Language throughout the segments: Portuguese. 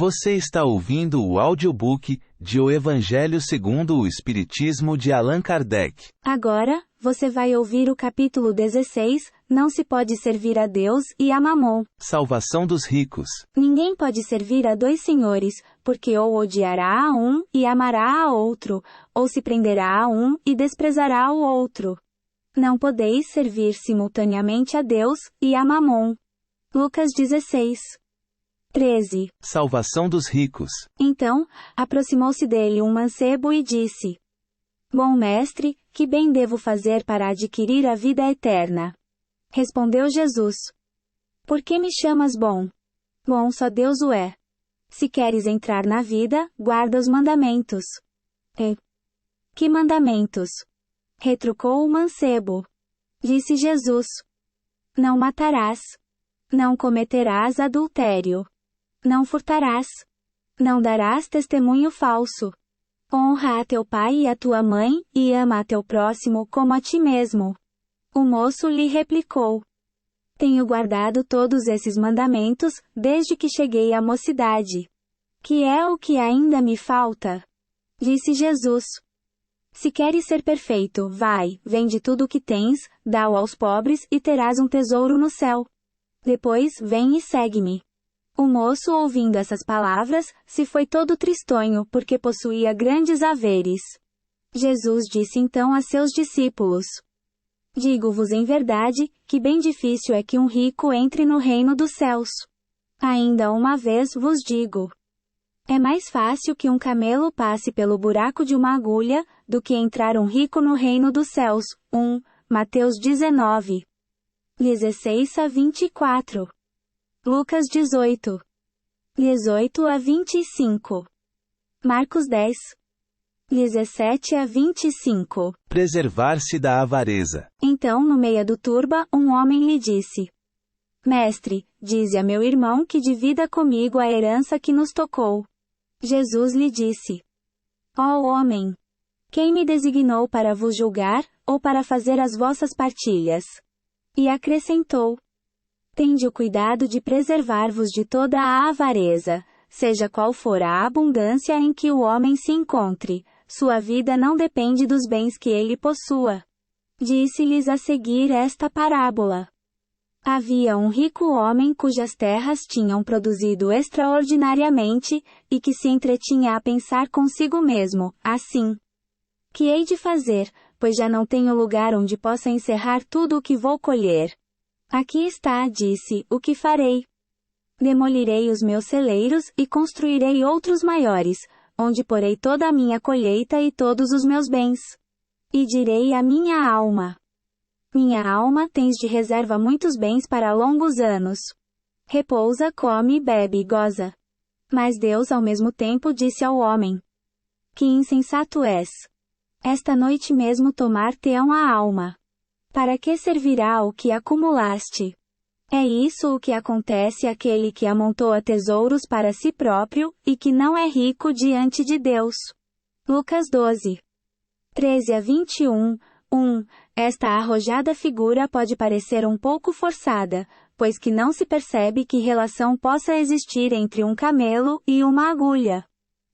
Você está ouvindo o audiobook de O Evangelho segundo o Espiritismo de Allan Kardec. Agora, você vai ouvir o capítulo 16, Não se pode servir a Deus e a Mamon. Salvação dos ricos. Ninguém pode servir a dois senhores, porque ou odiará a um e amará a outro, ou se prenderá a um e desprezará o outro. Não podeis servir simultaneamente a Deus e a Mamon. Lucas 16. 13. Salvação dos ricos. Então, aproximou-se dele um mancebo e disse: Bom mestre, que bem devo fazer para adquirir a vida eterna? Respondeu Jesus: Por que me chamas bom? Bom só Deus o é. Se queres entrar na vida, guarda os mandamentos. Que mandamentos? Retrucou o mancebo. Disse Jesus: Não matarás. Não cometerás adultério. Não furtarás. Não darás testemunho falso. Honra a teu pai e a tua mãe, e ama a teu próximo como a ti mesmo. O moço lhe replicou: Tenho guardado todos esses mandamentos, desde que cheguei à mocidade. Que é o que ainda me falta? Disse Jesus: Se queres ser perfeito, vai, vende tudo o que tens, dá-o aos pobres e terás um tesouro no céu. Depois, vem e segue-me. O moço, ouvindo essas palavras, se foi todo tristonho, porque possuía grandes haveres. Jesus disse então a seus discípulos: Digo-vos em verdade, que bem difícil é que um rico entre no reino dos céus. Ainda uma vez vos digo: é mais fácil que um camelo passe pelo buraco de uma agulha, do que entrar um rico no reino dos céus. Mateus 19. 16 a 24. Lucas 18. 18 a 25. Marcos 10. 17 a 25. Preservar-se da avareza. Então, no meio do turba, um homem lhe disse: Mestre, dize a meu irmão que divida comigo a herança que nos tocou. Jesus lhe disse: Ó homem! Quem me designou para vos julgar, ou para fazer as vossas partilhas? E acrescentou: Tende o cuidado de preservar-vos de toda a avareza, seja qual for a abundância em que o homem se encontre, sua vida não depende dos bens que ele possua. Disse-lhes a seguir esta parábola. Havia um rico homem cujas terras tinham produzido extraordinariamente, e que se entretinha a pensar consigo mesmo, assim: Que hei de fazer, pois já não tenho lugar onde possa encerrar tudo o que vou colher? Aqui está, disse, o que farei. Demolirei os meus celeiros e construirei outros maiores, onde porei toda a minha colheita e todos os meus bens. E direi à minha alma: Minha alma, tens de reserva muitos bens para longos anos. Repousa, come, bebe e goza. Mas Deus ao mesmo tempo disse ao homem: Que insensato és! Esta noite mesmo tomar-te-ão a alma. Para que servirá o que acumulaste? É isso o que acontece àquele que amontoa tesouros para si próprio, e que não é rico diante de Deus. Lucas 12. 13 a 21. Esta arrojada figura pode parecer um pouco forçada, pois que não se percebe que relação possa existir entre um camelo e uma agulha.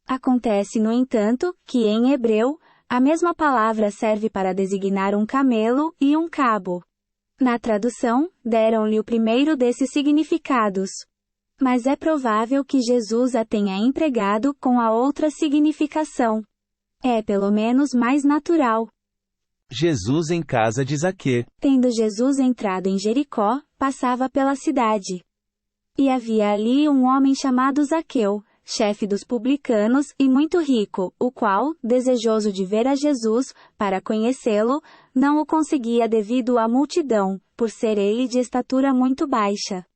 Acontece, no entanto, que em hebreu, a mesma palavra serve para designar um camelo e um cabo. Na tradução, deram-lhe o primeiro desses significados. Mas é provável que Jesus a tenha empregado com a outra significação. É pelo menos mais natural. Jesus em casa de Zaqueu. Tendo Jesus entrado em Jericó, passava pela cidade. E havia ali um homem chamado Zaqueu, chefe dos publicanos e muito rico, o qual, desejoso de ver a Jesus, para conhecê-lo, não o conseguia devido à multidão, por ser ele de estatura muito baixa.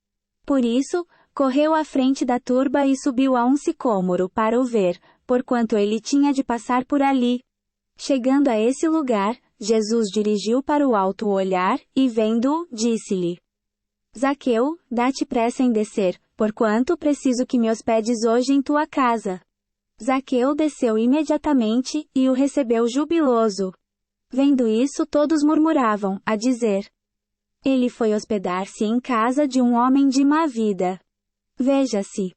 Por isso, correu à frente da turba e subiu a um sicômoro para o ver, porquanto ele tinha de passar por ali. Chegando a esse lugar, Jesus dirigiu para o alto o olhar, e vendo-o, disse-lhe: Zaqueu, dá-te pressa em descer, porquanto preciso que me hospedes hoje em tua casa. Zaqueu desceu imediatamente, e o recebeu jubiloso. Vendo isso, todos murmuravam, a dizer: Ele foi hospedar-se em casa de um homem de má vida. Veja-se.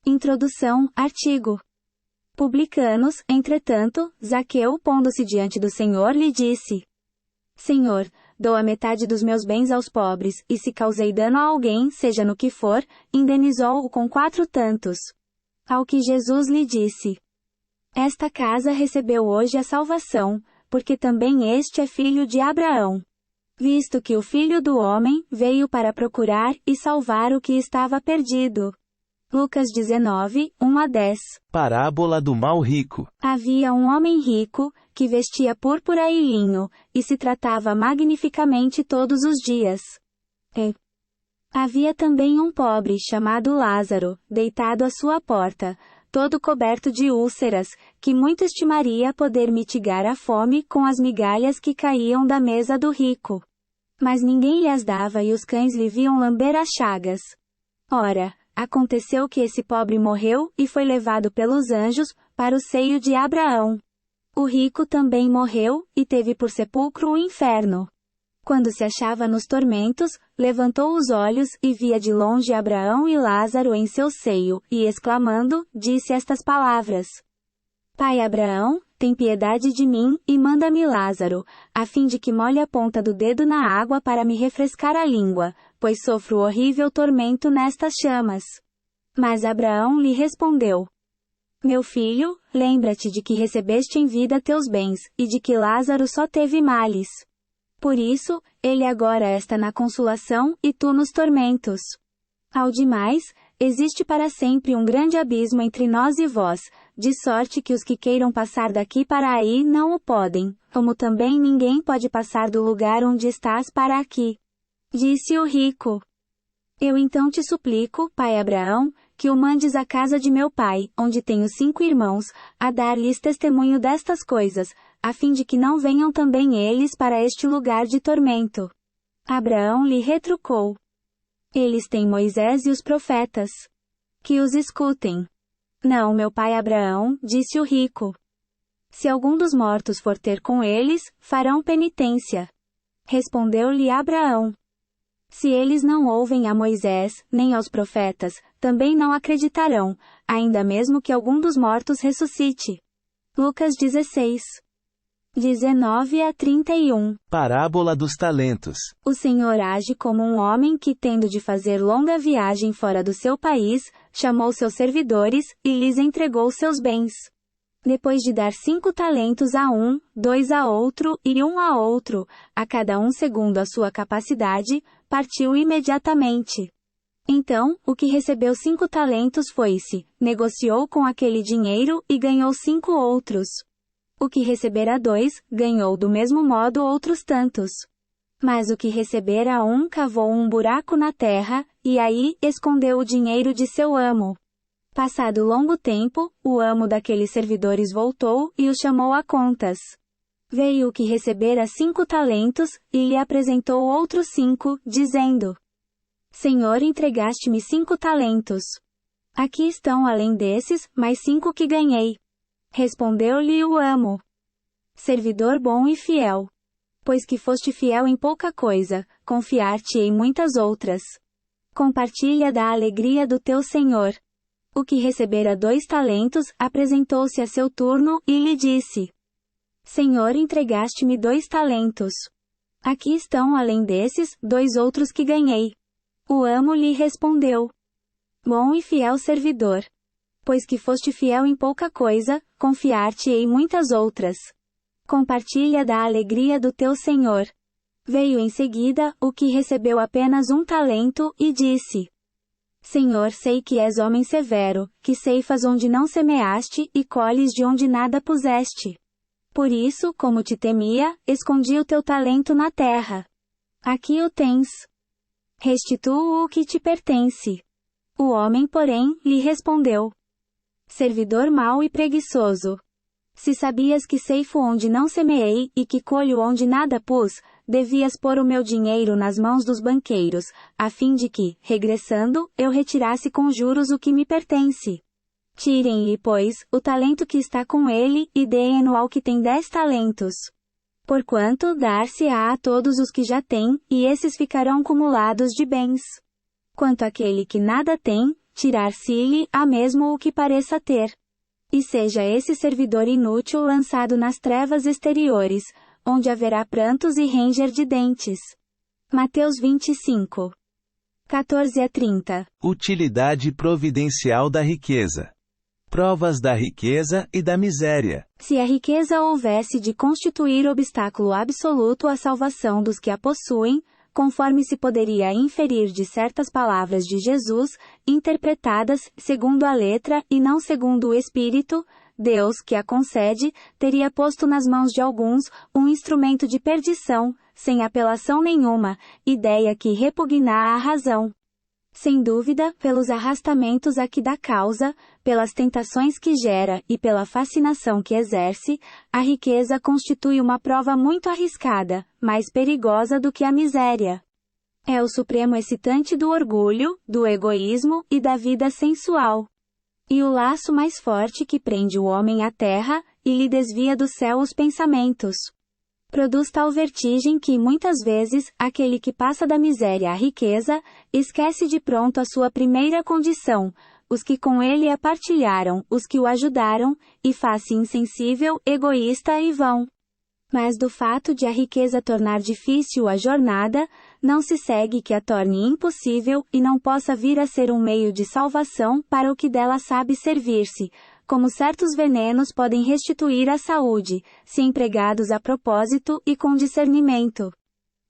Introdução, artigo. Publicanos, entretanto, Zaqueu, pondo-se diante do Senhor, lhe disse: Senhor, dou a metade dos meus bens aos pobres, e se causei dano a alguém, seja no que for, indenizou-o com 4 tantos. Ao que Jesus lhe disse: Esta casa recebeu hoje a salvação, porque também este é filho de Abraão. Visto que o Filho do Homem veio para procurar e salvar o que estava perdido. Lucas 19, 1-10. Parábola do mal rico. Havia um homem rico, que vestia púrpura e linho, e se tratava magnificamente todos os dias. Havia também um pobre chamado Lázaro, deitado à sua porta, todo coberto de úlceras, que muito estimaria poder mitigar a fome com as migalhas que caíam da mesa do rico. Mas ninguém lhe as dava e os cães lhe viam lamber as chagas. Ora, aconteceu que esse pobre morreu e foi levado pelos anjos para o seio de Abraão. O rico também morreu e teve por sepulcro o inferno. Quando se achava nos tormentos, levantou os olhos e via de longe Abraão e Lázaro em seu seio, e exclamando, disse estas palavras: Pai Abraão, tem piedade de mim, e manda-me Lázaro, a fim de que molhe a ponta do dedo na água para me refrescar a língua, pois sofro horrível tormento nestas chamas. Mas Abraão lhe respondeu: Meu filho, lembra-te de que recebeste em vida teus bens, e de que Lázaro só teve males. Por isso, ele agora está na consolação, e tu nos tormentos. Ao demais, existe para sempre um grande abismo entre nós e vós, de sorte que os que queiram passar daqui para aí não o podem, como também ninguém pode passar do lugar onde estás para aqui. Disse o rico: Eu então te suplico, pai Abraão, que o mandes à casa de meu pai, onde tenho 5 irmãos, a dar-lhes testemunho destas coisas, a fim de que não venham também eles para este lugar de tormento. Abraão lhe retrucou: Eles têm Moisés e os profetas. Que os escutem. Não, meu pai Abraão, disse o rico. Se algum dos mortos for ter com eles, farão penitência. Respondeu-lhe Abraão: Se eles não ouvem a Moisés, nem aos profetas, também não acreditarão, ainda mesmo que algum dos mortos ressuscite. Lucas 16. 19-31. Parábola dos talentos. O Senhor age como um homem que, tendo de fazer longa viagem fora do seu país, chamou seus servidores, e lhes entregou seus bens. Depois de dar 5 talentos a um, 2 a outro, e 1 a outro, a cada um segundo a sua capacidade, partiu imediatamente. Então, o que recebeu 5 talentos foi-se, negociou com aquele dinheiro, e ganhou 5 outros. O que recebera 2, ganhou do mesmo modo outros tantos. Mas o que recebera 1 cavou um buraco na terra, e aí escondeu o dinheiro de seu amo. Passado longo tempo, o amo daqueles servidores voltou e os chamou a contas. Veio o que recebera 5 talentos, e lhe apresentou outros 5, dizendo: Senhor, entregaste-me 5 talentos. Aqui estão além desses, mais 5 que ganhei. Respondeu-lhe o amo: Servidor bom e fiel. Pois que foste fiel em pouca coisa, confiar-te-ei muitas outras. Compartilha da alegria do teu senhor. O que recebera 2 talentos, apresentou-se a seu turno, e lhe disse: Senhor, entregaste-me 2 talentos. Aqui estão além desses, 2 outros que ganhei. O amo lhe respondeu: Bom e fiel servidor. Pois que foste fiel em pouca coisa, confiar-te-ei muitas outras. Compartilha da alegria do teu senhor. Veio em seguida o que recebeu apenas 1 talento, e disse: Senhor, sei que és homem severo, que ceifas onde não semeaste, e colhes de onde nada puseste. Por isso, como te temia, escondi o teu talento na terra. Aqui o tens. Restitua o que te pertence. O homem, porém, lhe respondeu: Servidor mau e preguiçoso. Se sabias que ceifo onde não semeei, e que colho onde nada pus, devias pôr o meu dinheiro nas mãos dos banqueiros, a fim de que, regressando, eu retirasse com juros o que me pertence. Tirem-lhe, pois, o talento que está com ele, e deem-no ao que tem 10 talentos. Porquanto dar-se-á a todos os que já têm, e esses ficarão cumulados de bens. Quanto àquele que nada tem, tirar-se-lhe a mesmo o que pareça ter. E seja esse servidor inútil lançado nas trevas exteriores, onde haverá prantos e ranger de dentes. Mateus 25. 14 a 30. Utilidade providencial da riqueza. Provas da riqueza e da miséria. Se a riqueza houvesse de constituir obstáculo absoluto à salvação dos que a possuem, conforme se poderia inferir de certas palavras de Jesus, interpretadas segundo a letra e não segundo o Espírito, Deus, que a concede, teria posto nas mãos de alguns um instrumento de perdição, sem apelação nenhuma, ideia que repugna à razão. Sem dúvida, pelos arrastamentos a que dá causa, pelas tentações que gera e pela fascinação que exerce, a riqueza constitui uma prova muito arriscada, mais perigosa do que a miséria. É o supremo excitante do orgulho, do egoísmo e da vida sensual. E o laço mais forte que prende o homem à terra, e lhe desvia do céu os pensamentos. Produz tal vertigem que, muitas vezes, aquele que passa da miséria à riqueza, esquece de pronto a sua primeira condição, os que com ele a partilharam, os que o ajudaram, e faz-se insensível, egoísta e vão. Mas do fato de a riqueza tornar difícil a jornada, não se segue que a torne impossível e não possa vir a ser um meio de salvação para o que dela sabe servir-se, como certos venenos podem restituir a saúde, se empregados a propósito e com discernimento.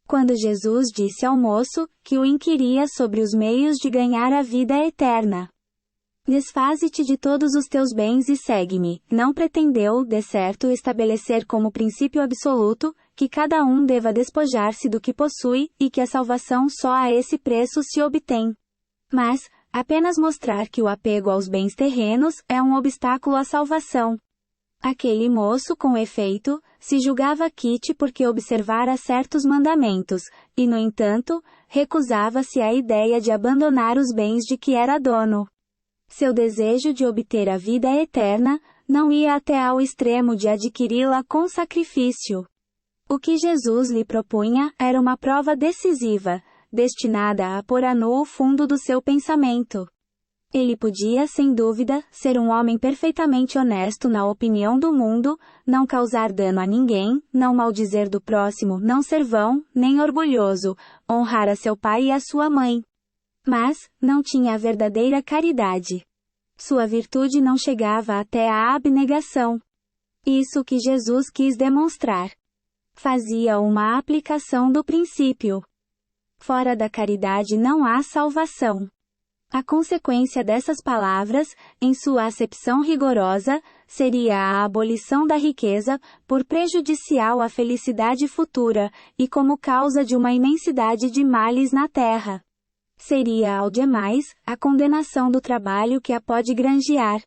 Quando Jesus disse ao moço, que o inquiria sobre os meios de ganhar a vida eterna: "Desfaze-te de todos os teus bens e segue-me", não pretendeu, de certo, estabelecer como princípio absoluto, que cada um deva despojar-se do que possui, e que a salvação só a esse preço se obtém. Mas, apenas mostrar que o apego aos bens terrenos é um obstáculo à salvação. Aquele moço, com efeito, se julgava quite porque observara certos mandamentos, e no entanto, recusava-se à ideia de abandonar os bens de que era dono. Seu desejo de obter a vida eterna, não ia até ao extremo de adquiri-la com sacrifício. O que Jesus lhe propunha era uma prova decisiva, destinada a pôr a nu o fundo do seu pensamento. Ele podia, sem dúvida, ser um homem perfeitamente honesto na opinião do mundo, não causar dano a ninguém, não maldizer do próximo, não ser vão, nem orgulhoso, honrar a seu pai e a sua mãe. Mas, não tinha a verdadeira caridade. Sua virtude não chegava até a abnegação. Isso que Jesus quis demonstrar. Fazia uma aplicação do princípio: fora da caridade não há salvação. A consequência dessas palavras, em sua acepção rigorosa, seria a abolição da riqueza, por prejudicial à felicidade futura, e como causa de uma imensidade de males na terra. Seria, ao demais, a condenação do trabalho que a pode granjear.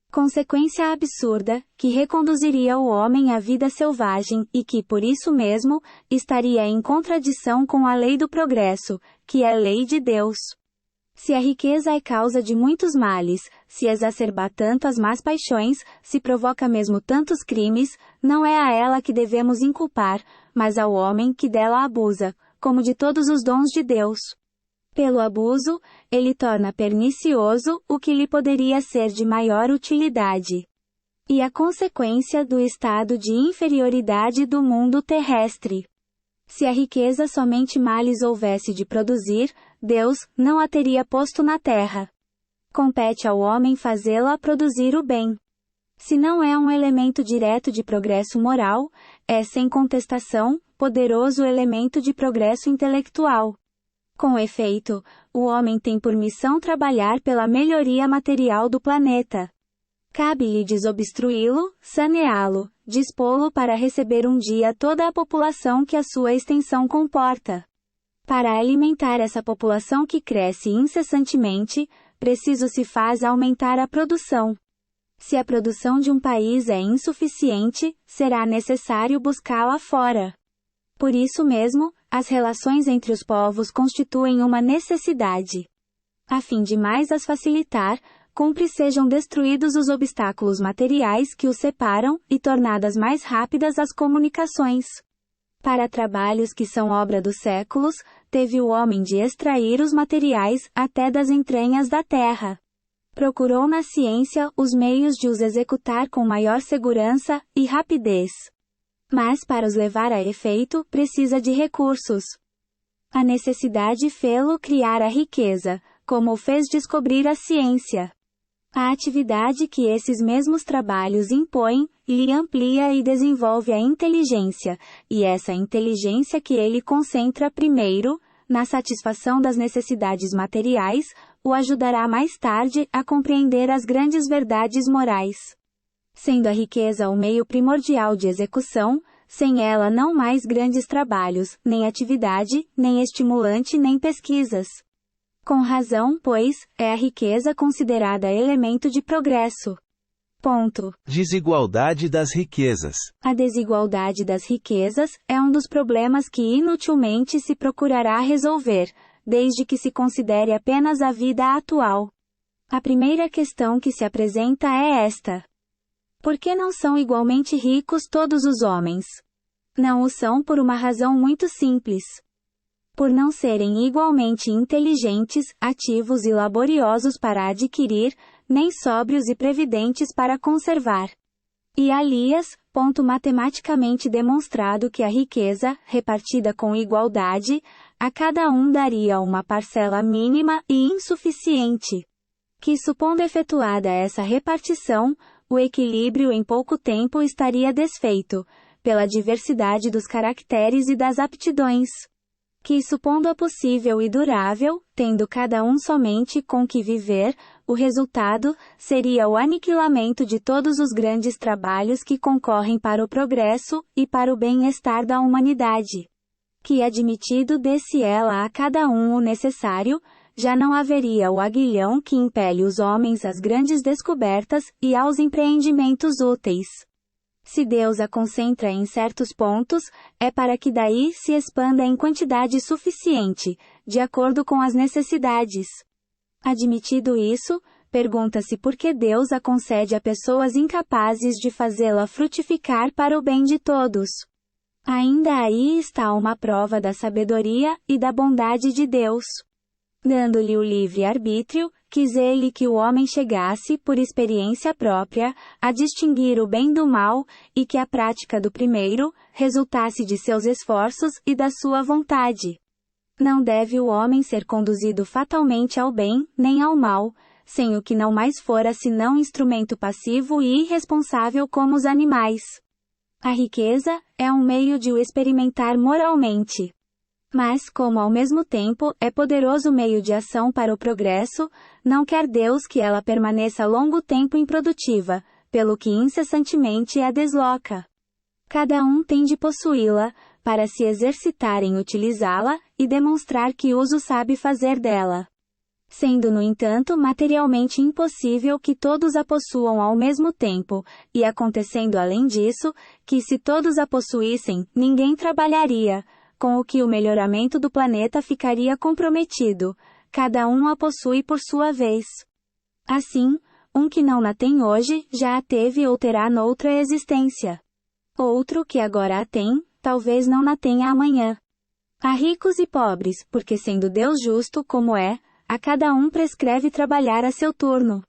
Consequência absurda, que reconduziria o homem à vida selvagem e que, por isso mesmo, estaria em contradição com a lei do progresso, que é lei de Deus. Se a riqueza é causa de muitos males, se exacerba tanto as más paixões, se provoca mesmo tantos crimes, não é a ela que devemos inculpar, mas ao homem que dela abusa, como de todos os dons de Deus. Pelo abuso, ele torna pernicioso o que lhe poderia ser de maior utilidade. E a consequência do estado de inferioridade do mundo terrestre. Se a riqueza somente males houvesse de produzir, Deus não a teria posto na terra. Compete ao homem fazê-la produzir o bem. Se não é um elemento direto de progresso moral, é, sem contestação, poderoso elemento de progresso intelectual. Com efeito, o homem tem por missão trabalhar pela melhoria material do planeta. Cabe-lhe desobstruí-lo, saneá-lo, dispô-lo para receber um dia toda a população que a sua extensão comporta. Para alimentar essa população que cresce incessantemente, preciso se faz aumentar a produção. Se a produção de um país é insuficiente, será necessário buscá-la fora. Por isso mesmo, as relações entre os povos constituem uma necessidade. A fim de mais as facilitar, cumpre sejam destruídos os obstáculos materiais que os separam, e tornadas mais rápidas as comunicações. Para trabalhos que são obra dos séculos, teve o homem de extrair os materiais até das entranhas da terra. Procurou na ciência os meios de os executar com maior segurança e rapidez. Mas para os levar a efeito, precisa de recursos. A necessidade fê-lo criar a riqueza, como o fez descobrir a ciência. A atividade que esses mesmos trabalhos impõem, lhe amplia e desenvolve a inteligência, e essa inteligência que ele concentra primeiro, na satisfação das necessidades materiais, o ajudará mais tarde a compreender as grandes verdades morais. Sendo a riqueza o meio primordial de execução, sem ela não mais grandes trabalhos, nem atividade, nem estimulante nem pesquisas. Com razão, pois, é a riqueza considerada elemento de progresso. Ponto. Desigualdade das riquezas. A desigualdade das riquezas é um dos problemas que inutilmente se procurará resolver, desde que se considere apenas a vida atual. A primeira questão que se apresenta é esta: por que não são igualmente ricos todos os homens? Não o são por uma razão muito simples. Por não serem igualmente inteligentes, ativos e laboriosos para adquirir, nem sóbrios e previdentes para conservar. E aliás, ponto matematicamente demonstrado que a riqueza, repartida com igualdade, a cada um daria uma parcela mínima e insuficiente. Que supondo efetuada essa repartição, o equilíbrio em pouco tempo estaria desfeito, pela diversidade dos caracteres e das aptidões. Que supondo-a possível e durável, tendo cada um somente com que viver, o resultado seria o aniquilamento de todos os grandes trabalhos que concorrem para o progresso e para o bem-estar da humanidade. Que admitido desse ela a cada um o necessário, já não haveria o aguilhão que impele os homens às grandes descobertas e aos empreendimentos úteis. Se Deus a concentra em certos pontos, é para que daí se expanda em quantidade suficiente, de acordo com as necessidades. Admitido isso, pergunta-se por que Deus a concede a pessoas incapazes de fazê-la frutificar para o bem de todos. Ainda aí está uma prova da sabedoria e da bondade de Deus. Dando-lhe o livre-arbítrio, quis ele que o homem chegasse, por experiência própria, a distinguir o bem do mal, e que a prática do primeiro, resultasse de seus esforços e da sua vontade. Não deve o homem ser conduzido fatalmente ao bem, nem ao mal, sem o que não mais fora senão instrumento passivo e irresponsável como os animais. A riqueza é um meio de o experimentar moralmente. Mas, como ao mesmo tempo é poderoso meio de ação para o progresso, não quer Deus que ela permaneça longo tempo improdutiva, pelo que incessantemente a desloca. Cada um tem de possuí-la, para se exercitar em utilizá-la, e demonstrar que uso sabe fazer dela. Sendo, no entanto, materialmente impossível que todos a possuam ao mesmo tempo, e acontecendo além disso, que se todos a possuíssem, ninguém trabalharia, com o que o melhoramento do planeta ficaria comprometido, cada um a possui por sua vez. Assim, um que não a tem hoje, já a teve ou terá noutra existência. Outro que agora a tem, talvez não a tenha amanhã. Há ricos e pobres, porque sendo Deus justo como é, a cada um prescreve trabalhar a seu turno.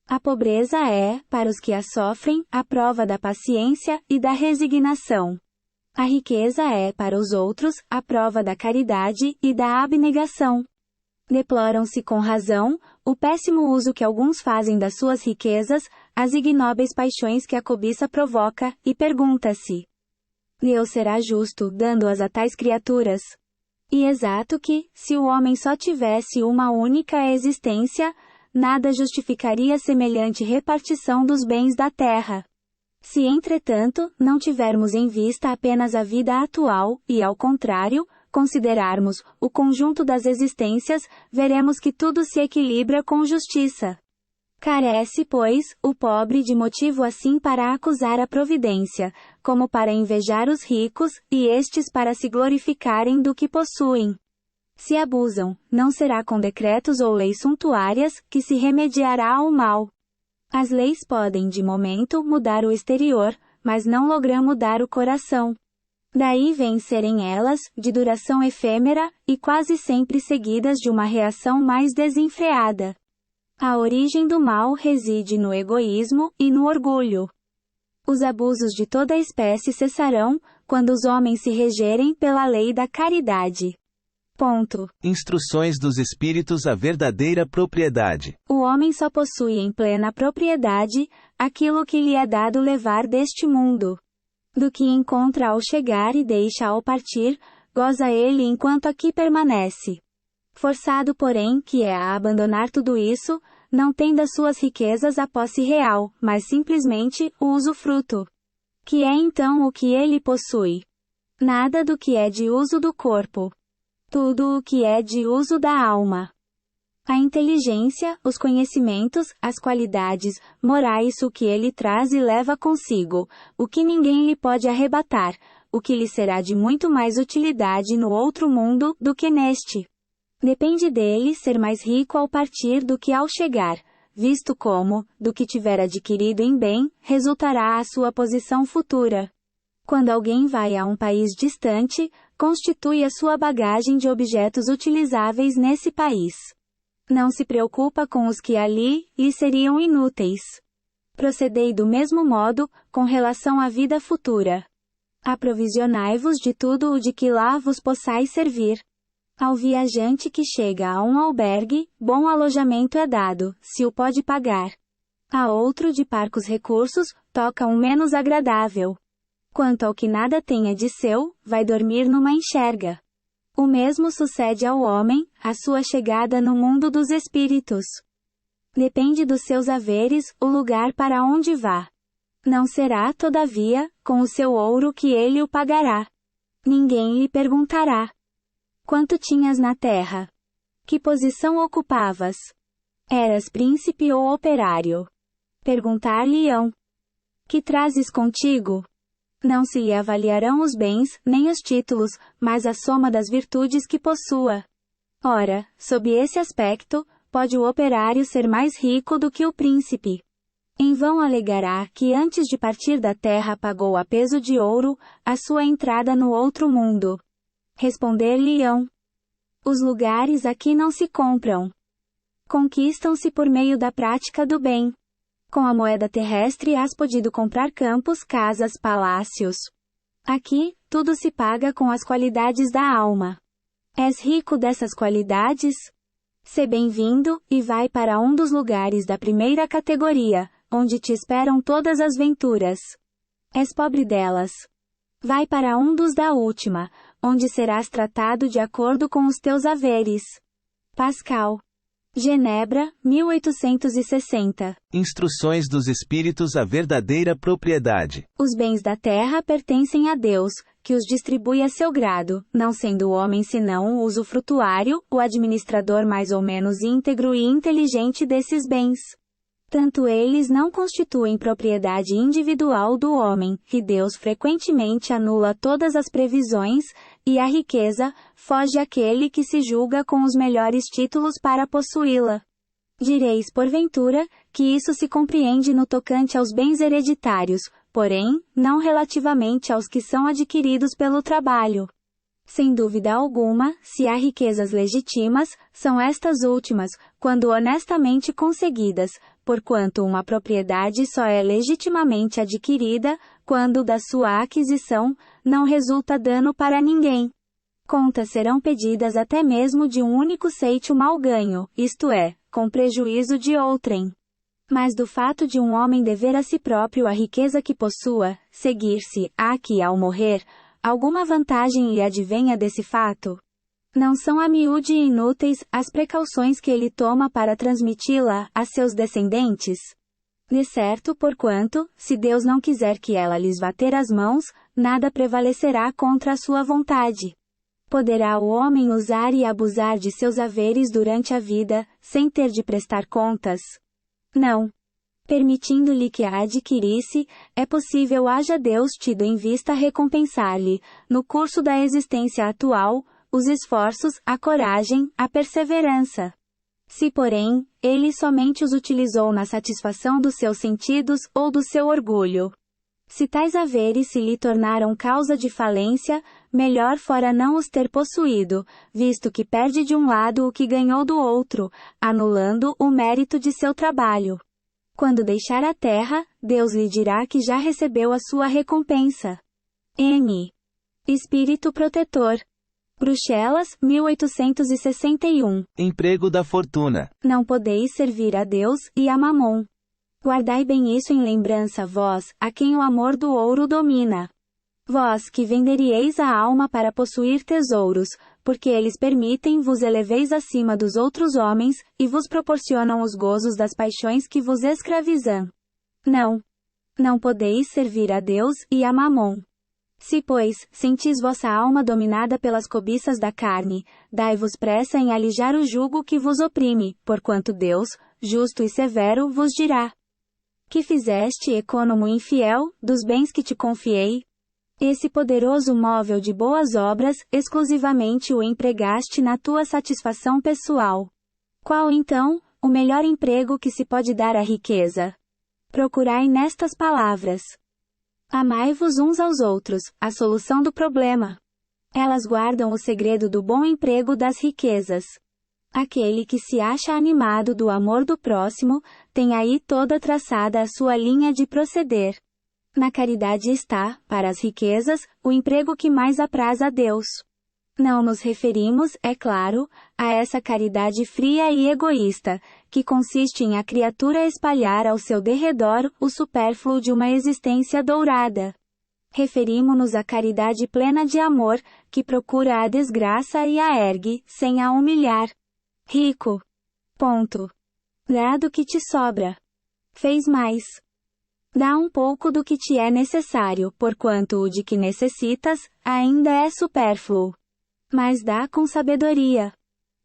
A pobreza é, para os que a sofrem, a prova da paciência e da resignação. A riqueza é, para os outros, a prova da caridade e da abnegação. Deploram-se com razão, o péssimo uso que alguns fazem das suas riquezas, as ignóbeis paixões que a cobiça provoca, e pergunta-se: Deus será justo, dando-as a tais criaturas? E exato que, se o homem só tivesse uma única existência, nada justificaria semelhante repartição dos bens da terra. Se, entretanto, não tivermos em vista apenas a vida atual, e, ao contrário, considerarmos o conjunto das existências, veremos que tudo se equilibra com justiça. Carece, pois, o pobre de motivo assim para acusar a providência, como para invejar os ricos, e estes para se glorificarem do que possuem. Se abusam, não será com decretos ou leis suntuárias que se remediará ao mal. As leis podem, de momento, mudar o exterior, mas não logram mudar o coração. Daí vêm serem elas, de duração efêmera, e quase sempre seguidas de uma reação mais desenfreada. A origem do mal reside no egoísmo e no orgulho. Os abusos de toda espécie cessarão, quando os homens se regerem pela lei da caridade. Ponto. Instruções dos Espíritos à verdadeira propriedade. O homem só possui em plena propriedade aquilo que lhe é dado levar deste mundo. Do que encontra ao chegar e deixa ao partir, goza ele enquanto aqui permanece. Forçado, porém, que é a abandonar tudo isso, não tem das suas riquezas a posse real, mas simplesmente o usufruto. Que é então o que ele possui? Nada do que é de uso do corpo. Tudo o que é de uso da alma. A inteligência, os conhecimentos, as qualidades morais, o que ele traz e leva consigo, o que ninguém lhe pode arrebatar, o que lhe será de muito mais utilidade no outro mundo do que neste. Depende dele ser mais rico ao partir do que ao chegar, visto como, do que tiver adquirido em bem, resultará a sua posição futura. Quando alguém vai a um país distante, constitui a sua bagagem de objetos utilizáveis nesse país. Não se preocupa com os que ali lhe seriam inúteis. Procedei do mesmo modo, com relação à vida futura. Aprovisionai-vos de tudo o de que lá vos possais servir. Ao viajante que chega a um albergue, bom alojamento é dado, se o pode pagar. A outro de parcos recursos, toca um menos agradável. Quanto ao que nada tenha de seu, vai dormir numa enxerga. O mesmo sucede ao homem, a sua chegada no mundo dos espíritos. Depende dos seus haveres, o lugar para onde vá. Não será, todavia, com o seu ouro que ele o pagará. Ninguém lhe perguntará: quanto tinhas na terra? Que posição ocupavas? Eras príncipe ou operário? Perguntar-lhe-ão: que trazes contigo? Não se lhe avaliarão os bens, nem os títulos, mas a soma das virtudes que possua. Ora, sob esse aspecto, pode o operário ser mais rico do que o príncipe. Em vão alegará que antes de partir da terra pagou a peso de ouro a sua entrada no outro mundo. Responder-lhe-ão: os lugares aqui não se compram. Conquistam-se por meio da prática do bem. Com a moeda terrestre has podido comprar campos, casas, palácios. Aqui, tudo se paga com as qualidades da alma. És rico dessas qualidades? Sê bem-vindo, e vai para um dos lugares da primeira categoria, onde te esperam todas as venturas. És pobre delas? Vai para um dos da última, onde serás tratado de acordo com os teus haveres. Pascal. Genebra, 1860. Instruções dos Espíritos à verdadeira propriedade. Os bens da terra pertencem a Deus, que os distribui a seu grado, não sendo o homem senão o usufrutuário, o administrador mais ou menos íntegro e inteligente desses bens. Tanto eles não constituem propriedade individual do homem, que Deus frequentemente anula todas as previsões, e a riqueza, foge àquele que se julga com os melhores títulos para possuí-la. Direis, porventura, que isso se compreende no tocante aos bens hereditários, porém, não relativamente aos que são adquiridos pelo trabalho. Sem dúvida alguma, se há riquezas legítimas, são estas últimas, quando honestamente conseguidas, porquanto uma propriedade só é legitimamente adquirida, quando da sua aquisição, não resulta dano para ninguém. Contas serão pedidas até mesmo de um único ceito mal ganho, isto é, com prejuízo de outrem. Mas do fato de um homem dever a si próprio a riqueza que possua, seguir-se, a que ao morrer, alguma vantagem lhe advenha desse fato? Não são a miúde inúteis as precauções que ele toma para transmiti-la a seus descendentes? De certo, porquanto, se Deus não quiser que ela lhes vá ter as mãos, nada prevalecerá contra a sua vontade. Poderá o homem usar e abusar de seus haveres durante a vida, sem ter de prestar contas? Não. Permitindo-lhe que a adquirisse, é possível haja Deus tido em vista recompensar-lhe, no curso da existência atual, os esforços, a coragem, a perseverança. Se, porém, ele somente os utilizou na satisfação dos seus sentidos ou do seu orgulho, Se tais haveres se lhe tornaram causa de falência, melhor fora não os ter possuído, visto que perde de um lado o que ganhou do outro, anulando o mérito de seu trabalho. Quando deixar a terra, Deus lhe dirá que já recebeu a sua recompensa. N. Espírito Protetor. Bruxelas, 1861. Emprego da fortuna. Não podeis servir a Deus e a Mamon. Guardai bem isso em lembrança vós, a quem o amor do ouro domina. Vós que venderíeis a alma para possuir tesouros, porque eles permitem vos eleveis acima dos outros homens, e vos proporcionam os gozos das paixões que vos escravizam. Não. Não podeis servir a Deus e a Mamon. Se, pois, sentis vossa alma dominada pelas cobiças da carne, dai-vos pressa em alijar o jugo que vos oprime, porquanto Deus, justo e severo, vos dirá: que fizeste, econômo infiel, dos bens que te confiei? Esse poderoso móvel de boas obras, exclusivamente o empregaste na tua satisfação pessoal. Qual então, o melhor emprego que se pode dar à riqueza? Procurai nestas palavras. Amai-vos uns aos outros, a solução do problema. Elas guardam o segredo do bom emprego das riquezas. Aquele que se acha animado do amor do próximo, tem aí toda traçada a sua linha de proceder. Na caridade está, para as riquezas, o emprego que mais apraz a Deus. Não nos referimos, é claro, a essa caridade fria e egoísta, que consiste em a criatura espalhar ao seu derredor o supérfluo de uma existência dourada. Referimo-nos à caridade plena de amor, que procura a desgraça e a ergue, sem a humilhar. Rico. Ponto. Dá do que te sobra. Fez mais. Dá um pouco do que te é necessário, porquanto o de que necessitas, ainda é supérfluo. Mas dá com sabedoria.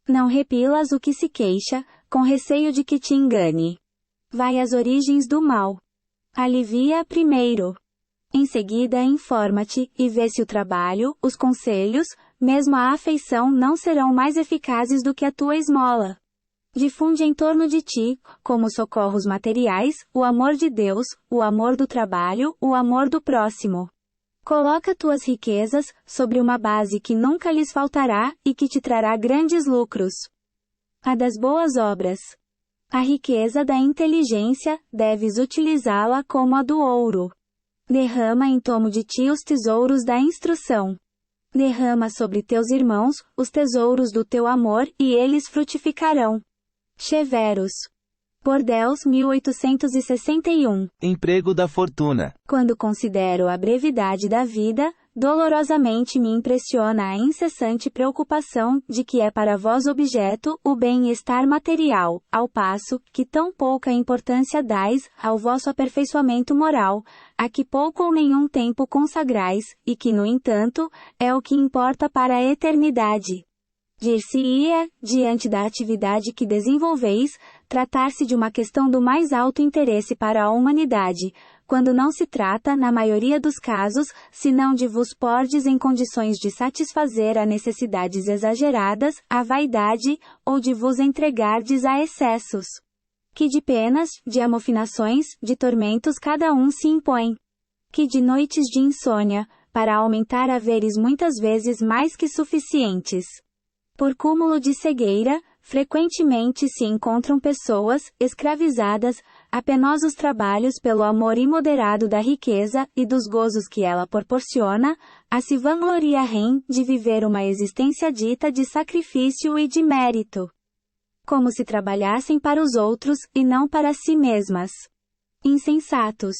Não repilas o que se queixa, com receio de que te engane. Vai às origens do mal. Alivia primeiro. Em seguida informa-te, e vê se o trabalho, os conselhos, mesmo a afeição não serão mais eficazes do que a tua esmola. Difunde em torno de ti, como socorros materiais, o amor de Deus, o amor do trabalho, o amor do próximo. Coloca tuas riquezas sobre uma base que nunca lhes faltará e que te trará grandes lucros. A das boas obras. A riqueza da inteligência, deves utilizá-la como a do ouro. Derrama em torno de ti os tesouros da instrução. Derrama sobre teus irmãos os tesouros do teu amor e eles frutificarão. Cheveros. Bordeaux, 1861. Emprego da fortuna. Quando considero a brevidade da vida, dolorosamente me impressiona a incessante preocupação de que é para vós objeto o bem-estar material, ao passo que tão pouca importância dais ao vosso aperfeiçoamento moral, a que pouco ou nenhum tempo consagrais, e que, no entanto, é o que importa para a eternidade. Dir-se-ia, diante da atividade que desenvolveis, tratar-se de uma questão do mais alto interesse para a humanidade, quando não se trata, na maioria dos casos, senão de vos pordes em condições de satisfazer a necessidades exageradas, a vaidade, ou de vos entregardes a excessos. Que de penas, de amofinações, de tormentos cada um se impõe. Que de noites de insônia, para aumentar haveres muitas vezes mais que suficientes. Por cúmulo de cegueira, frequentemente se encontram pessoas, escravizadas, a penosos trabalhos pelo amor imoderado da riqueza e dos gozos que ela proporciona, a se vangloriarem de viver uma existência dita de sacrifício e de mérito. Como se trabalhassem para os outros, e não para si mesmas. Insensatos.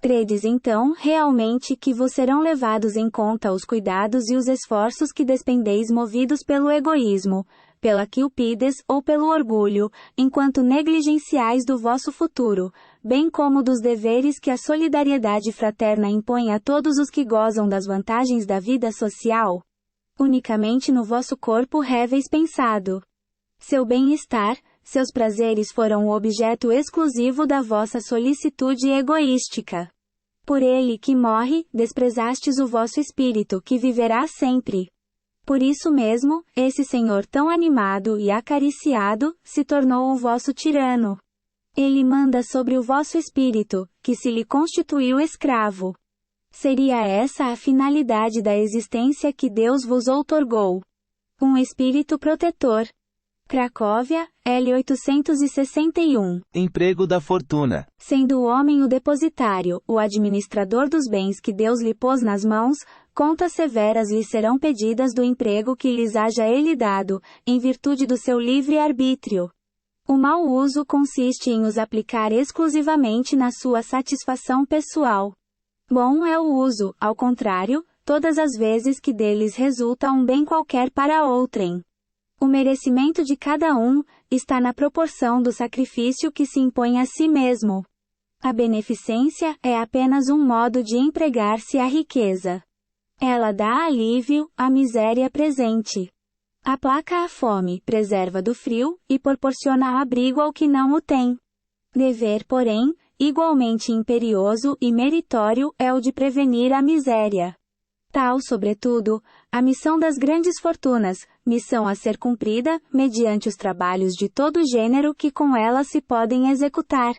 Credes então, realmente, que vos serão levados em conta os cuidados e os esforços que despendeis movidos pelo egoísmo, pela cupidez ou pelo orgulho, enquanto negligenciais do vosso futuro, bem como dos deveres que a solidariedade fraterna impõe a todos os que gozam das vantagens da vida social? Unicamente no vosso corpo reveis pensado. Seu bem-estar, seus prazeres foram o objeto exclusivo da vossa solicitude egoística. Por ele que morre, desprezastes o vosso espírito que viverá sempre. Por isso mesmo, esse Senhor tão animado e acariciado, se tornou o vosso tirano. Ele manda sobre o vosso espírito, que se lhe constituiu escravo. Seria essa a finalidade da existência que Deus vos outorgou. Um espírito protetor. Cracóvia, L. 861. Emprego da fortuna. Sendo o homem o depositário, o administrador dos bens que Deus lhe pôs nas mãos, contas severas lhe serão pedidas do emprego que lhes haja ele dado, em virtude do seu livre arbítrio. O mau uso consiste em os aplicar exclusivamente na sua satisfação pessoal. Bom é o uso, ao contrário, todas as vezes que deles resulta um bem qualquer para outrem. O merecimento de cada um está na proporção do sacrifício que se impõe a si mesmo. A beneficência é apenas um modo de empregar-se a riqueza. Ela dá alívio à miséria presente. Aplaca a fome, preserva do frio, e proporciona abrigo ao que não o tem. Dever, porém, igualmente imperioso e meritório é o de prevenir a miséria. Tal, sobretudo, a missão das grandes fortunas, missão a ser cumprida, mediante os trabalhos de todo gênero que com elas se podem executar.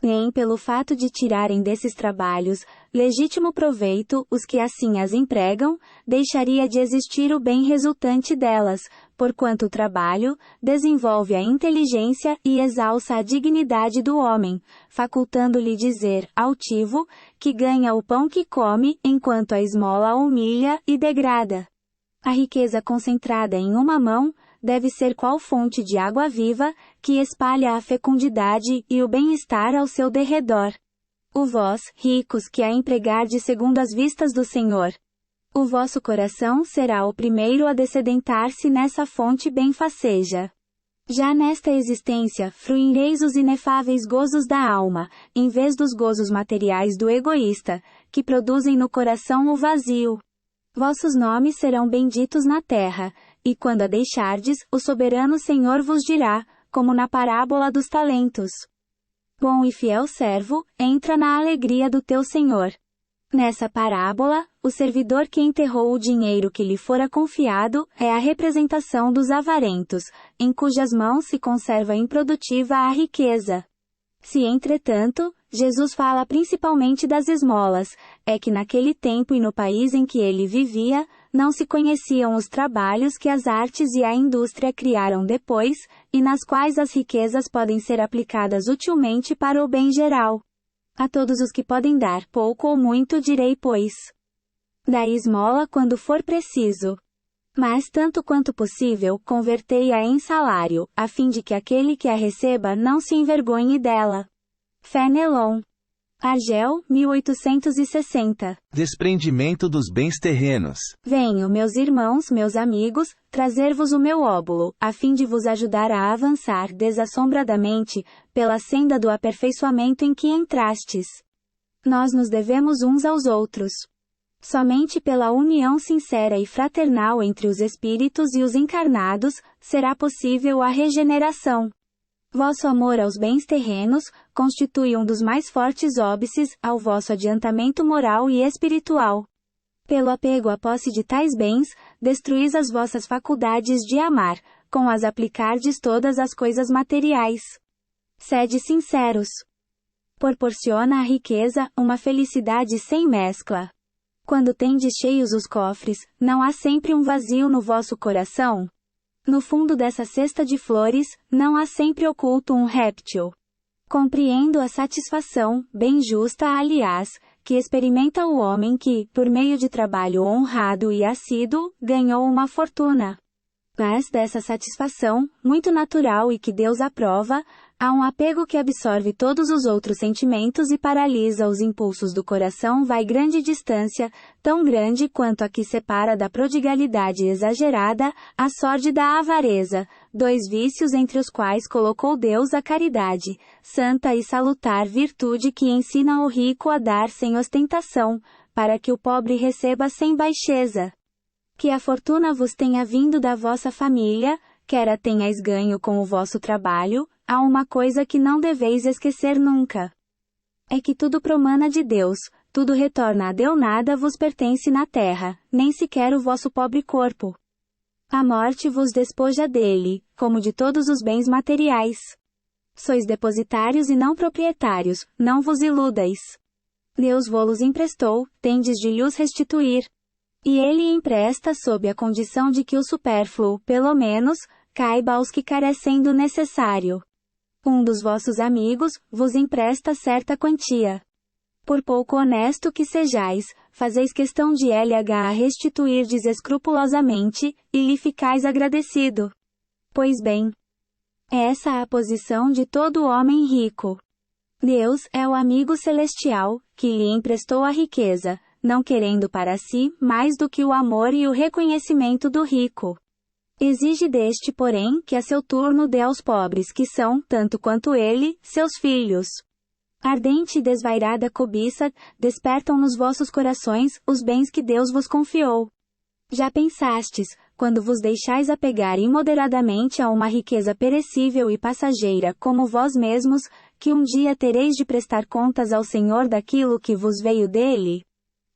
Nem pelo fato de tirarem desses trabalhos, legítimo proveito, os que assim as empregam, deixaria de existir o bem resultante delas, porquanto o trabalho, desenvolve a inteligência e exalça a dignidade do homem, facultando-lhe dizer, altivo, que ganha o pão que come, enquanto a esmola humilha e degrada. A riqueza concentrada em uma mão, deve ser qual fonte de água viva, que espalha a fecundidade e o bem-estar ao seu derredor. O vós, ricos, que a empregardes segundo as vistas do Senhor. O vosso coração será o primeiro a descedentar-se nessa fonte benfaceja. Já nesta existência, fruireis os inefáveis gozos da alma, em vez dos gozos materiais do egoísta, que produzem no coração o vazio. Vossos nomes serão benditos na terra, e quando a deixardes, o soberano Senhor vos dirá, como na parábola dos talentos: bom e fiel servo, entra na alegria do teu Senhor. Nessa parábola, o servidor que enterrou o dinheiro que lhe fora confiado, é a representação dos avarentos, em cujas mãos se conserva improdutiva a riqueza. Se, entretanto, Jesus fala principalmente das esmolas, é que naquele tempo e no país em que ele vivia, não se conheciam os trabalhos que as artes e a indústria criaram depois, e nas quais as riquezas podem ser aplicadas utilmente para o bem geral. A todos os que podem dar pouco ou muito direi, pois: dai esmola quando for preciso. Mas tanto quanto possível, convertei-a em salário, a fim de que aquele que a receba não se envergonhe dela. Fenelon. Argel, 1860. Desprendimento dos bens terrenos. Venho, meus irmãos, meus amigos, trazer-vos o meu óbolo, a fim de vos ajudar a avançar desassombradamente, pela senda do aperfeiçoamento em que entrastes. Nós nos devemos uns aos outros. Somente pela união sincera e fraternal entre os espíritos e os encarnados, será possível a regeneração. Vosso amor aos bens terrenos, constitui um dos mais fortes óbices ao vosso adiantamento moral e espiritual. Pelo apego à posse de tais bens, destruís as vossas faculdades de amar, com as aplicardes todas as coisas materiais. Sede sinceros. Proporciona a riqueza uma felicidade sem mescla. Quando tendes cheios os cofres, não há sempre um vazio no vosso coração? No fundo dessa cesta de flores, não há sempre oculto um réptil. Compreendo a satisfação, bem justa aliás, que experimenta o homem que, por meio de trabalho honrado e assíduo, ganhou uma fortuna. Mas dessa satisfação, muito natural e que Deus aprova, há um apego que absorve todos os outros sentimentos e paralisa os impulsos do coração. Vai grande distância, tão grande quanto a que separa da prodigalidade exagerada, a sórdida avareza, dois vícios entre os quais colocou Deus a caridade, santa e salutar virtude que ensina o rico a dar sem ostentação, para que o pobre receba sem baixeza. Que a fortuna vos tenha vindo da vossa família, quer a tenhais ganho com o vosso trabalho, há uma coisa que não deveis esquecer nunca. É que tudo promana de Deus, tudo retorna a Deus, nada vos pertence na terra, nem sequer o vosso pobre corpo. A morte vos despoja dele, como de todos os bens materiais. Sois depositários e não proprietários, não vos iludais. Deus vô-los emprestou, tendes de lhos restituir. E ele empresta sob a condição de que o supérfluo, pelo menos, caiba aos que carecem do necessário. Um dos vossos amigos vos empresta certa quantia. Por pouco honesto que sejais, fazeis questão de LH restituirdes escrupulosamente, e lhe ficais agradecido. Pois bem, essa é a posição de todo homem rico. Deus é o amigo celestial, que lhe emprestou a riqueza, não querendo para si mais do que o amor e o reconhecimento do rico. Exige deste, porém, que a seu turno dê aos pobres que são, tanto quanto ele, seus filhos. Ardente e desvairada cobiça, despertam nos vossos corações os bens que Deus vos confiou. Já pensastes, quando vos deixais apegar imoderadamente a uma riqueza perecível e passageira como vós mesmos, que um dia tereis de prestar contas ao Senhor daquilo que vos veio dele?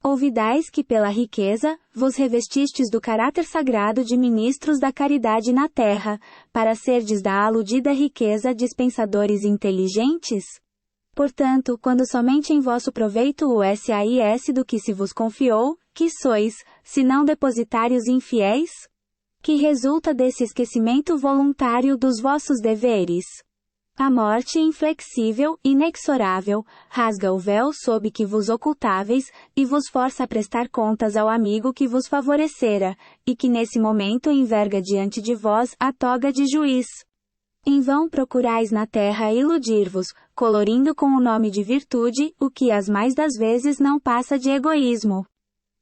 Ouvidais que pela riqueza, vos revestistes do caráter sagrado de ministros da caridade na terra, para serdes da aludida riqueza dispensadores inteligentes? Portanto, quando somente em vosso proveito o sais do que se vos confiou, que sois, se não depositários infiéis? Que resulta desse esquecimento voluntário dos vossos deveres? A morte inflexível, inexorável, rasga o véu sob que vos ocultáveis, e vos força a prestar contas ao amigo que vos favorecera, e que nesse momento enverga diante de vós a toga de juiz. Em vão procurais na terra iludir-vos, colorindo com o nome de virtude, o que as mais das vezes não passa de egoísmo.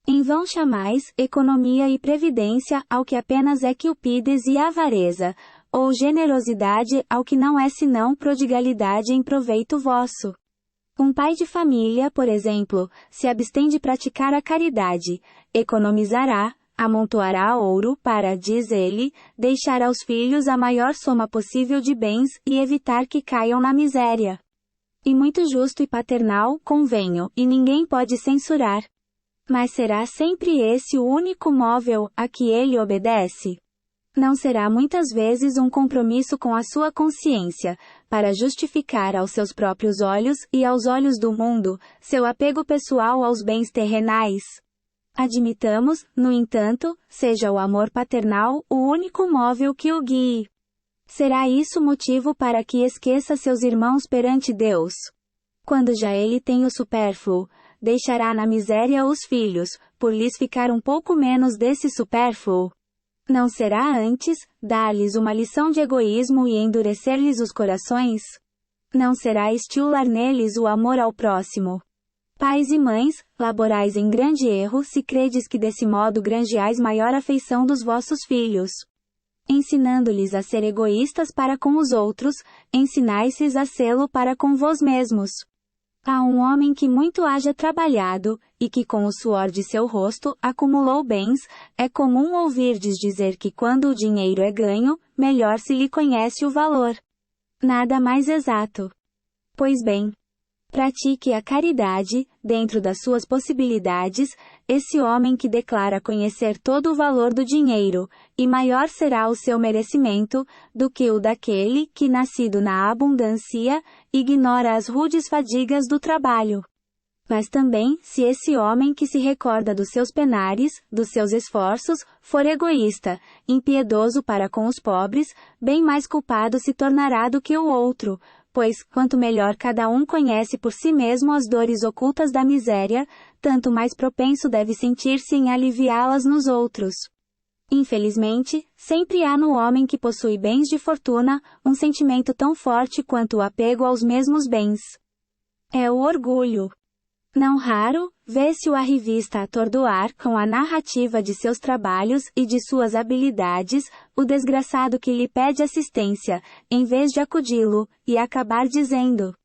Em vão chamais economia e previdência ao que apenas é cupidez e avareza, ou generosidade ao que não é senão prodigalidade em proveito vosso. Um pai de família, por exemplo, se abstém de praticar a caridade, economizará, amontoará ouro para, diz ele, deixar aos filhos a maior soma possível de bens e evitar que caiam na miséria. E muito justo e paternal, convenho, e ninguém pode censurar. Mas será sempre esse o único móvel a que ele obedece? Não será muitas vezes um compromisso com a sua consciência, para justificar aos seus próprios olhos e aos olhos do mundo, seu apego pessoal aos bens terrenais? Admitamos, no entanto, seja o amor paternal o único móvel que o guie. Será isso motivo para que esqueça seus irmãos perante Deus? Quando já ele tem o supérfluo, deixará na miséria os filhos, por lhes ficar um pouco menos desse supérfluo? Não será antes, dar-lhes uma lição de egoísmo e endurecer-lhes os corações? Não será estimular neles o amor ao próximo? Pais e mães, laborais em grande erro se credes que desse modo granjeais maior afeição dos vossos filhos. Ensinando-lhes a ser egoístas para com os outros, ensinais-lhes a sê-lo para com vós mesmos. A um homem que muito haja trabalhado, e que com o suor de seu rosto acumulou bens, é comum ouvirdes dizer que quando o dinheiro é ganho, melhor se lhe conhece o valor. Nada mais exato. Pois bem, pratique a caridade, dentro das suas possibilidades, esse homem que declara conhecer todo o valor do dinheiro, e maior será o seu merecimento, do que o daquele que, nascido na abundância, ignora as rudes fadigas do trabalho. Mas também, se esse homem que se recorda dos seus penares, dos seus esforços, for egoísta, impiedoso para com os pobres, bem mais culpado se tornará do que o outro, pois, quanto melhor cada um conhece por si mesmo as dores ocultas da miséria, tanto mais propenso deve sentir-se em aliviá-las nos outros. Infelizmente, sempre há no homem que possui bens de fortuna, um sentimento tão forte quanto o apego aos mesmos bens. É o orgulho. Não raro, vê-se o arrivista atordoar com a narrativa de seus trabalhos e de suas habilidades, o desgraçado que lhe pede assistência, em vez de acudi-lo, e acabar dizendo: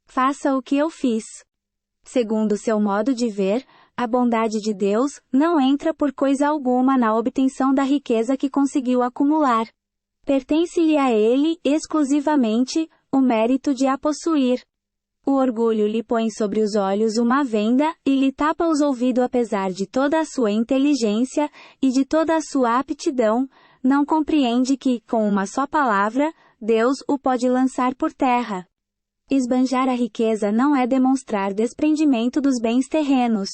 faça o que eu fiz. Segundo seu modo de ver, a bondade de Deus não entra por coisa alguma na obtenção da riqueza que conseguiu acumular. Pertence-lhe a ele, exclusivamente, o mérito de a possuir. O orgulho lhe põe sobre os olhos uma venda, e lhe tapa os ouvidos apesar de toda a sua inteligência, e de toda a sua aptidão, não compreende que, com uma só palavra, Deus o pode lançar por terra. Esbanjar a riqueza não é demonstrar desprendimento dos bens terrenos.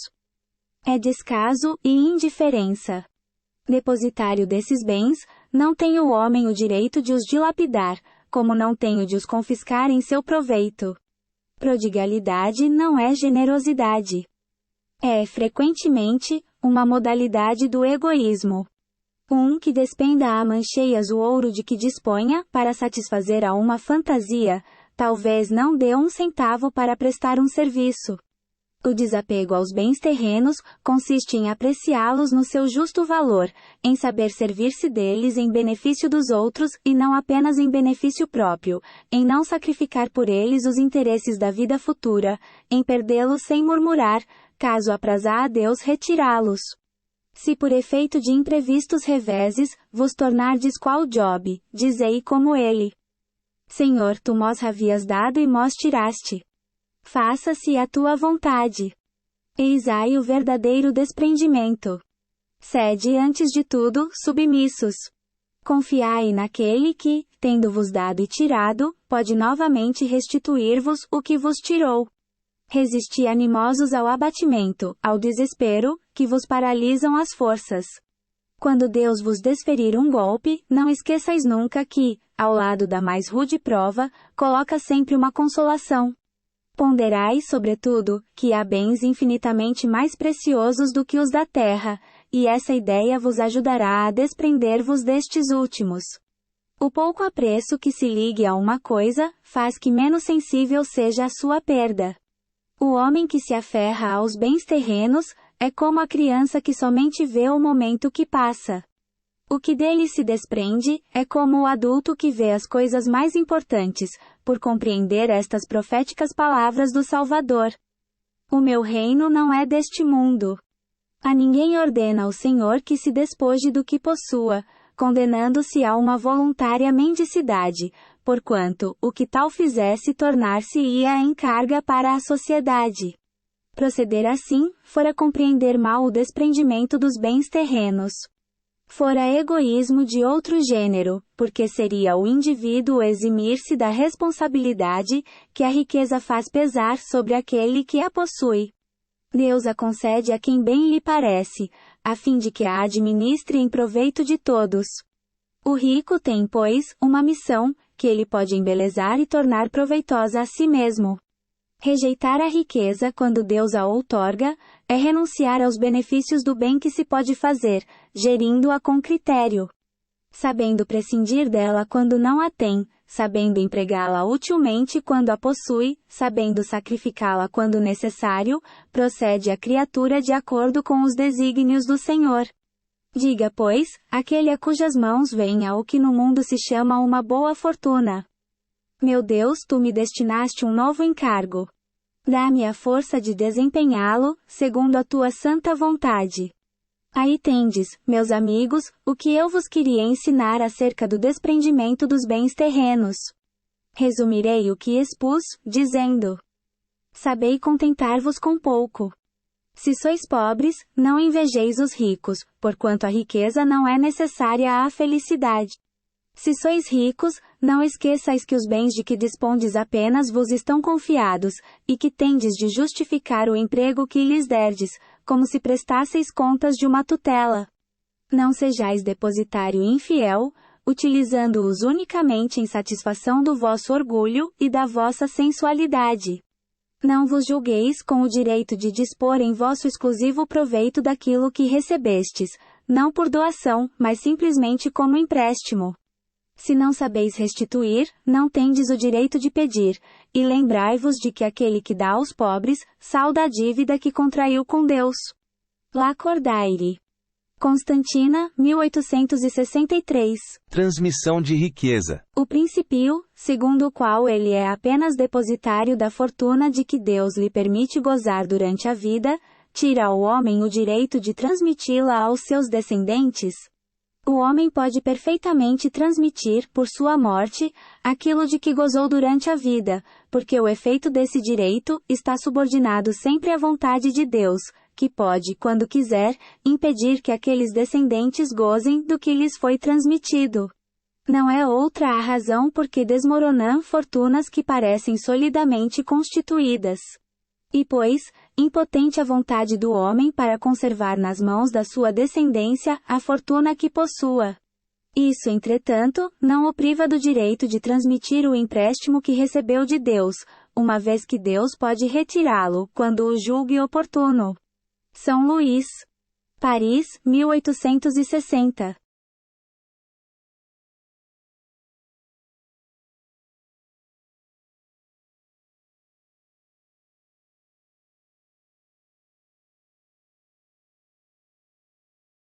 É descaso e indiferença. Depositário desses bens, não tem o homem o direito de os dilapidar, como não tem o de os confiscar em seu proveito. Prodigalidade não é generosidade. É, frequentemente, uma modalidade do egoísmo. Que despenda a mancheias o ouro de que disponha, para satisfazer a uma fantasia, talvez não dê um centavo para prestar um serviço. O desapego aos bens terrenos consiste em apreciá-los no seu justo valor, em saber servir-se deles em benefício dos outros e não apenas em benefício próprio, em não sacrificar por eles os interesses da vida futura, em perdê-los sem murmurar, caso aprazar a Deus retirá-los. Se por efeito de imprevistos reveses, vos tornardes qual Jobe, dizei como ele: Senhor, tu mos havias dado e mos tiraste. Faça-se a tua vontade. Eis aí o verdadeiro desprendimento. Sede antes de tudo, submissos. Confiai naquele que, tendo-vos dado e tirado, pode novamente restituir-vos o que vos tirou. Resisti animosos ao abatimento, ao desespero, que vos paralisam as forças. Quando Deus vos desferir um golpe, não esqueçais nunca que, ao lado da mais rude prova, coloca sempre uma consolação. Ponderai, sobretudo, que há bens infinitamente mais preciosos do que os da terra, e essa ideia vos ajudará a desprender-vos destes últimos. O pouco apreço que se ligue a uma coisa, faz que menos sensível seja a sua perda. O homem que se aferra aos bens terrenos, é como a criança que somente vê o momento que passa. O que dele se desprende, é como o adulto que vê as coisas mais importantes, por compreender estas proféticas palavras do Salvador. O meu reino não é deste mundo. A ninguém ordena o Senhor que se despoje do que possua, condenando-se a uma voluntária mendicidade, porquanto, o que tal fizesse tornar-se-ia em carga para a sociedade. Proceder assim, fora compreender mal o desprendimento dos bens terrenos. Fora egoísmo de outro gênero, porque seria o indivíduo eximir-se da responsabilidade, que a riqueza faz pesar sobre aquele que a possui. Deus a concede a quem bem lhe parece, a fim de que a administre em proveito de todos. O rico tem, pois, uma missão, que ele pode embelezar e tornar proveitosa a si mesmo. Rejeitar a riqueza quando Deus a outorga, é renunciar aos benefícios do bem que se pode fazer, gerindo-a com critério. Sabendo prescindir dela quando não a tem, sabendo empregá-la utilmente quando a possui, sabendo sacrificá-la quando necessário, procede a criatura de acordo com os desígnios do Senhor. Diga, pois, aquele a cujas mãos venha o que no mundo se chama uma boa fortuna. Meu Deus, tu me destinaste um novo encargo. Dá-me a força de desempenhá-lo, segundo a tua santa vontade. Aí tendes, meus amigos, o que eu vos queria ensinar acerca do desprendimento dos bens terrenos. Resumirei o que expus, dizendo: sabei contentar-vos com pouco. Se sois pobres, não invejeis os ricos, porquanto a riqueza não é necessária à felicidade. Se sois ricos, não esqueçais que os bens de que dispondes apenas vos estão confiados, e que tendes de justificar o emprego que lhes derdes, como se prestasseis contas de uma tutela. Não sejais depositário infiel, utilizando-os unicamente em satisfação do vosso orgulho e da vossa sensualidade. Não vos julgueis com o direito de dispor em vosso exclusivo proveito daquilo que recebestes, não por doação, mas simplesmente como empréstimo. Se não sabeis restituir, não tendes o direito de pedir, e lembrai-vos de que aquele que dá aos pobres, salda a dívida que contraiu com Deus. Lacordaire. Constantina, 1863. Transmissão de riqueza. O princípio, segundo o qual ele é apenas depositário da fortuna de que Deus lhe permite gozar durante a vida, tira ao homem o direito de transmiti-la aos seus descendentes. O homem pode perfeitamente transmitir, por sua morte, aquilo de que gozou durante a vida, porque o efeito desse direito está subordinado sempre à vontade de Deus, que pode, quando quiser, impedir que aqueles descendentes gozem do que lhes foi transmitido. Não é outra a razão por que desmoronam fortunas que parecem solidamente constituídas. E pois, impotente a vontade do homem para conservar nas mãos da sua descendência a fortuna que possua. Isso, entretanto, não o priva do direito de transmitir o empréstimo que recebeu de Deus, uma vez que Deus pode retirá-lo, quando o julgue oportuno. São Luís. Paris, 1860.